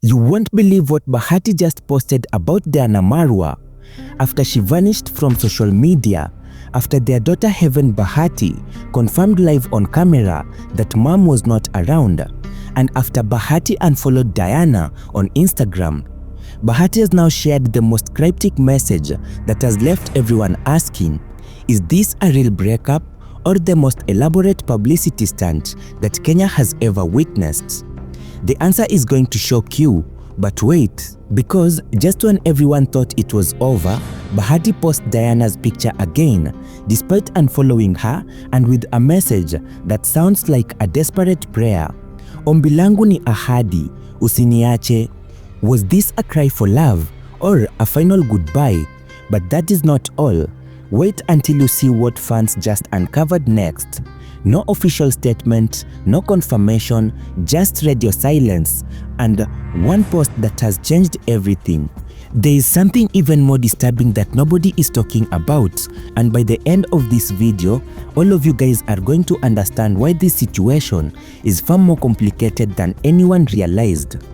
You won't believe what Bahati just posted about their Marua. After she vanished from social media, after their daughter Heaven Bahati confirmed live on camera that mom was not around, and after Bahati unfollowed Diana on Instagram, Bahati has now shared the most cryptic message that has left everyone asking, is this a real breakup or the most elaborate publicity stunt that Kenya has ever witnessed? The answer is going to shock you, but wait, because just when everyone thought it was over, Bahati posted Diana's picture again, despite unfollowing her and with a message that sounds like a desperate prayer. Ombi langu ni ahadi, usiniache. Was this a cry for love or a final goodbye? But that is not all. Wait until you see what fans just uncovered next. No official statement, no confirmation, just radio silence, and one post that has changed everything. There is something even more disturbing that nobody is talking about, and by the end of this video, all of you guys are going to understand why this situation is far more complicated than anyone realized.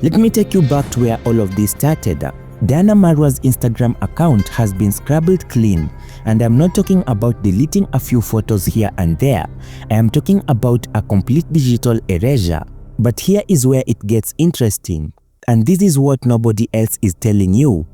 Let me take you back to where all of this started. Diana Marua's Instagram account has been scrabbled clean, and I'm not talking about deleting a few photos here and there. I am talking about a complete digital erasure. But here is where it gets interesting, and this is what nobody else is telling you.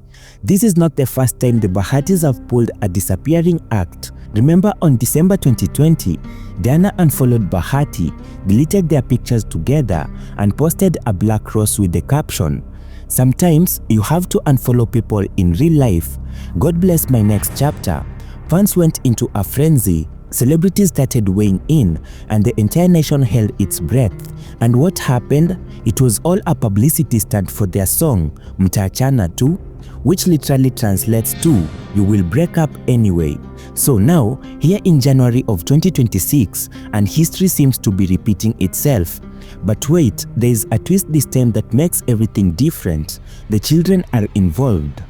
This is not the first time the Bahatis have pulled a disappearing act. Remember, on December 2020, Diana unfollowed Bahati, deleted their pictures together, and posted a black rose with the caption, "Sometimes you have to unfollow people in real life. God bless my next chapter." Fans went into a frenzy, celebrities started weighing in, and the entire nation held its breath. And what happened? It was all a publicity stunt for their song, Mtaachana Tu, which literally translates to, "You will break up anyway." So now, here in January of 2026, and history seems to be repeating itself. But wait, there is a twist this time that makes everything different. The children are involved.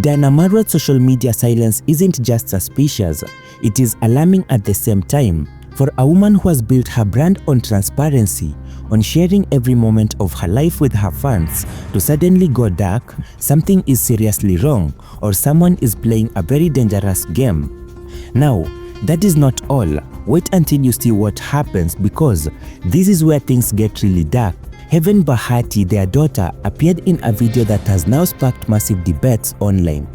Diana Marua's social media silence isn't just suspicious, it is alarming at the same time. For a woman who has built her brand on transparency, on sharing every moment of her life with her fans, to suddenly go dark, something is seriously wrong, or someone is playing a very dangerous game. Now, that is not all. Wait until you see what happens, because this is where things get really dark. Heaven Bahati, their daughter, appeared in a video that has now sparked massive debates online.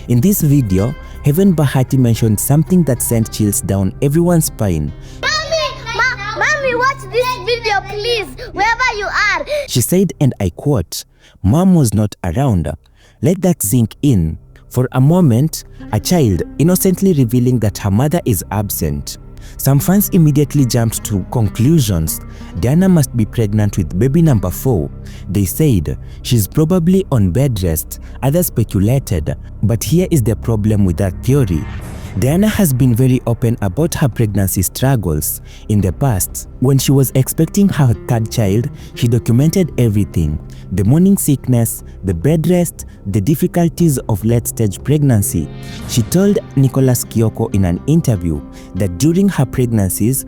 In this video, Heaven Bahati mentioned something that sent chills down everyone's spine. Mommy, watch this video please, wherever you are. She said, and I quote, "Mom was not around." Let that sink in. For a moment, a child innocently revealing that her mother is absent. Some fans immediately jumped to conclusions. Diana must be pregnant with baby number 4. They said she's probably on bed rest. Others speculated, but here is the problem with that theory. Diana has been very open about her pregnancy struggles. In the past, when she was expecting her third child, she documented everything: the morning sickness, the bed rest, the difficulties of late-stage pregnancy. She told Nicholas Kioko in an interview that during her pregnancies,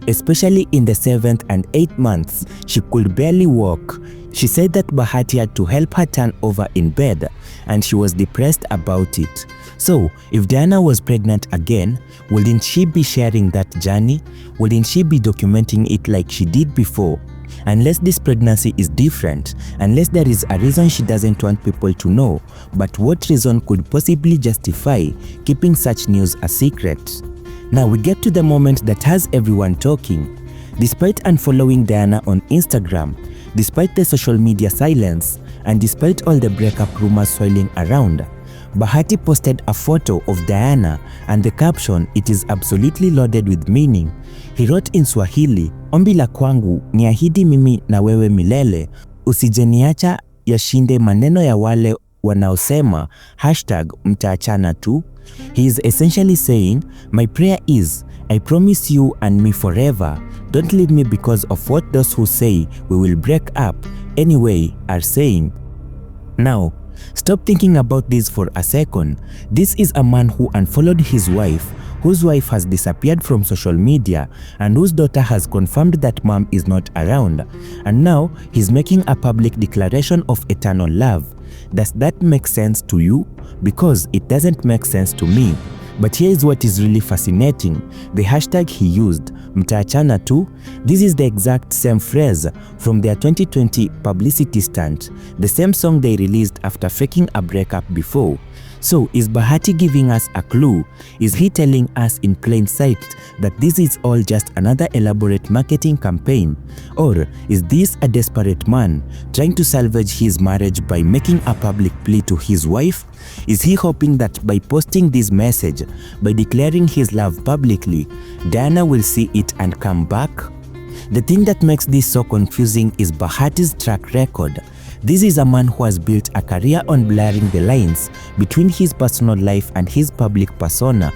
especially in the 7th and 8th months, she could barely walk. She said that Bahati had to help her turn over in bed, and she was depressed about it. So, if Diana was pregnant again, wouldn't she be sharing that journey? Wouldn't she be documenting it like she did before? Unless this pregnancy is different, unless there is a reason she doesn't want people to know, but what reason could possibly justify keeping such news a secret? Now we get to the moment that has everyone talking. Despite unfollowing Diana on Instagram, despite the social media silence, and despite all the breakup rumors swirling around, Bahati posted a photo of Diana, and the caption, it is absolutely loaded with meaning. He wrote in Swahili, "Ombi la Kwangu, Niahidi mimi Nawewe milele, Usijeniacha ya Shinde maneno ya Wale Wanaosema, #mtaachana tu." He is essentially saying, my prayer is, I promise you and me forever. Don't leave me because of what those who say we will break up anyway are saying. Now, stop thinking about this for a second. This is a man who unfollowed his wife, whose wife has disappeared from social media and whose daughter has confirmed that mom is not around, and now he's making a public declaration of eternal love. Does that make sense to you? Because it doesn't make sense to me. But here is what is really fascinating. The hashtag he used, mtaachana tu, this is the exact same phrase from their 2020 publicity stunt, the same song they released after faking a breakup before. So is Bahati giving us a clue? Is he telling us in plain sight that this is all just another elaborate marketing campaign? Or is this a desperate man trying to salvage his marriage by making a public plea to his wife? Is he hoping that by posting this message, by declaring his love publicly, Diana will see it and come back? The thing that makes this so confusing is Bahati's track record. This is a man who has built a career on blurring the lines between his personal life and his public persona.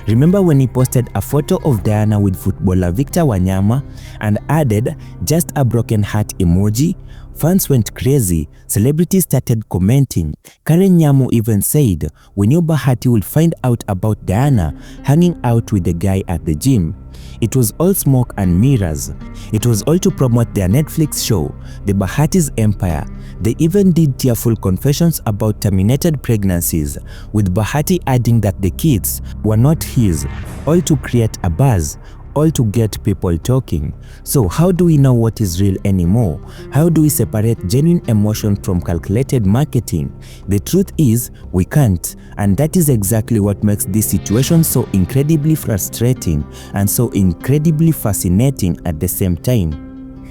Remember when he posted a photo of Diana with footballer Victor Wanyama and added just a broken heart emoji? Fans went crazy, celebrities started commenting. Karen Nyamu even said we knew Bahati would find out about Diana hanging out with the guy at the gym. It was all smoke and mirrors. It was all to promote their Netflix show, The Bahati's Empire. They even did tearful confessions about terminated pregnancies, with Bahati adding that the kids were not his, all to create a buzz, all to get people talking. So how do we know what is real anymore? How do we separate genuine emotion from calculated marketing? The truth is, we can't, and that is exactly what makes this situation so incredibly frustrating and so incredibly fascinating at the same time.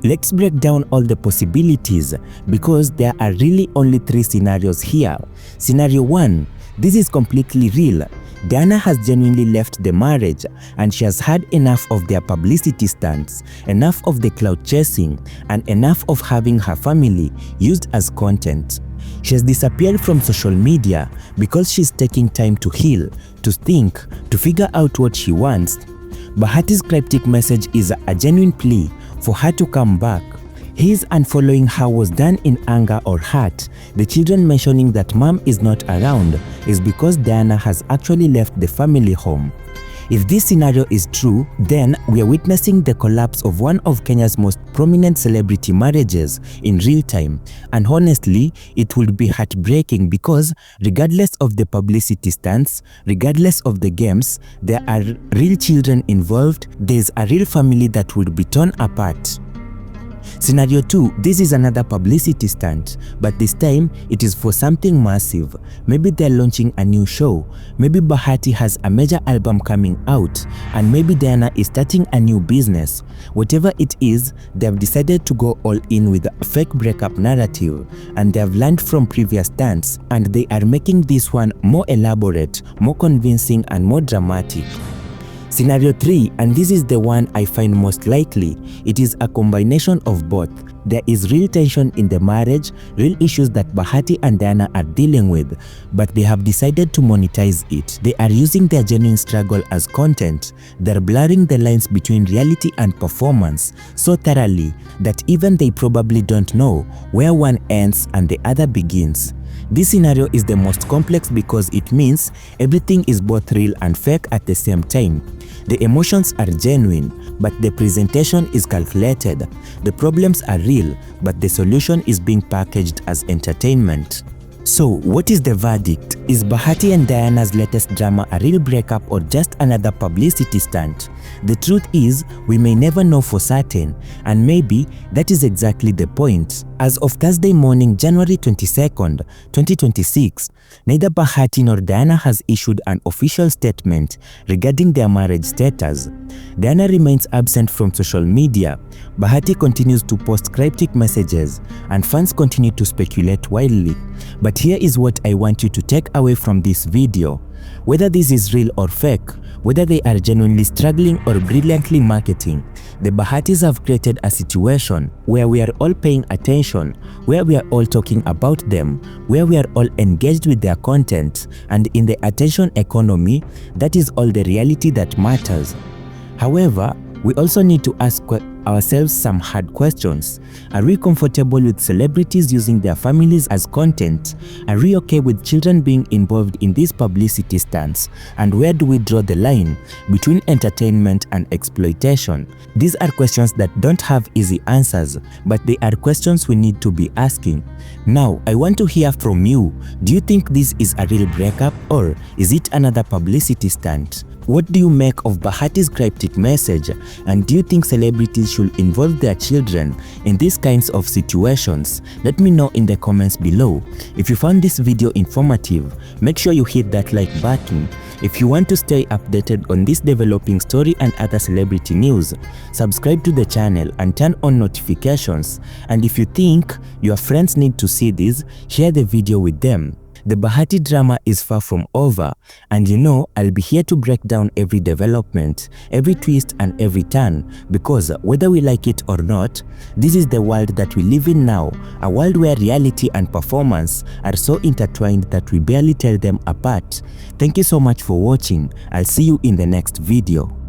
Let's break down all the possibilities, because there are really only 3 scenarios here. Scenario 1, this is completely real. Diana has genuinely left the marriage and she has had enough of their publicity stunts, enough of the clout chasing, and enough of having her family used as content. She has disappeared from social media because she's taking time to heal, to think, to figure out what she wants. Bahati's cryptic message is a genuine plea for her to come back. His unfollowing her was done in anger or hurt. The children mentioning that mom is not around is because Diana has actually left the family home. If this scenario is true, then we are witnessing the collapse of one of Kenya's most prominent celebrity marriages in real time. And honestly, it would be heartbreaking because regardless of the publicity stunts, regardless of the games, there are real children involved. There's a real family that would be torn apart. Scenario 2, this is another publicity stunt, but this time it is for something massive. Maybe they're launching a new show, maybe Bahati has a major album coming out, and maybe Diana is starting a new business. Whatever it is, they have decided to go all in with a fake breakup narrative, and they have learned from previous stunts, and they are making this one more elaborate, more convincing, and more dramatic. Scenario 3, and this is the one I find most likely, it is a combination of both. There is real tension in the marriage, real issues that Bahati and Diana are dealing with, but they have decided to monetize it. They are using their genuine struggle as content. They're blurring the lines between reality and performance so thoroughly that even they probably don't know where one ends and the other begins. This scenario is the most complex because it means everything is both real and fake at the same time. The emotions are genuine, but the presentation is calculated. The problems are real, but the solution is being packaged as entertainment. So, what is the verdict? Is Bahati and Diana's latest drama a real breakup or just another publicity stunt? The truth is, we may never know for certain, and maybe that is exactly the point. As of Thursday morning, January 22nd, 2026, neither Bahati nor Diana has issued an official statement regarding their marriage status. Diana remains absent from social media, Bahati continues to post cryptic messages, and fans continue to speculate wildly. But here is what I want you to take away from this video. Whether this is real or fake, whether they are genuinely struggling or brilliantly marketing, the Bahatis have created a situation where we are all paying attention, where we are all talking about them, where we are all engaged with their content, and in the attention economy, that is all the reality that matters. However, we also need to ask ourselves some hard questions. Are we comfortable with celebrities using their families as content? Are we okay with children being involved in these publicity stunts? And where do we draw the line between entertainment and exploitation? These are questions that don't have easy answers, but they are questions we need to be asking. Now, I want to hear from you. Do you think this is a real breakup, or is it another publicity stunt? What do you make of Bahati's cryptic message, and do you think celebrities should involve their children in these kinds of situations? Let me know in the comments below. If you found this video informative, make sure you hit that like button. If you want to stay updated on this developing story and other celebrity news, subscribe to the channel and turn on notifications. And if you think your friends need to see this, share the video with them. The Bahati drama is far from over, and you know I'll be here to break down every development, every twist and every turn, because whether we like it or not, this is the world that we live in now, a world where reality and performance are so intertwined that we barely tell them apart. Thank you so much for watching. I'll see you in the next video.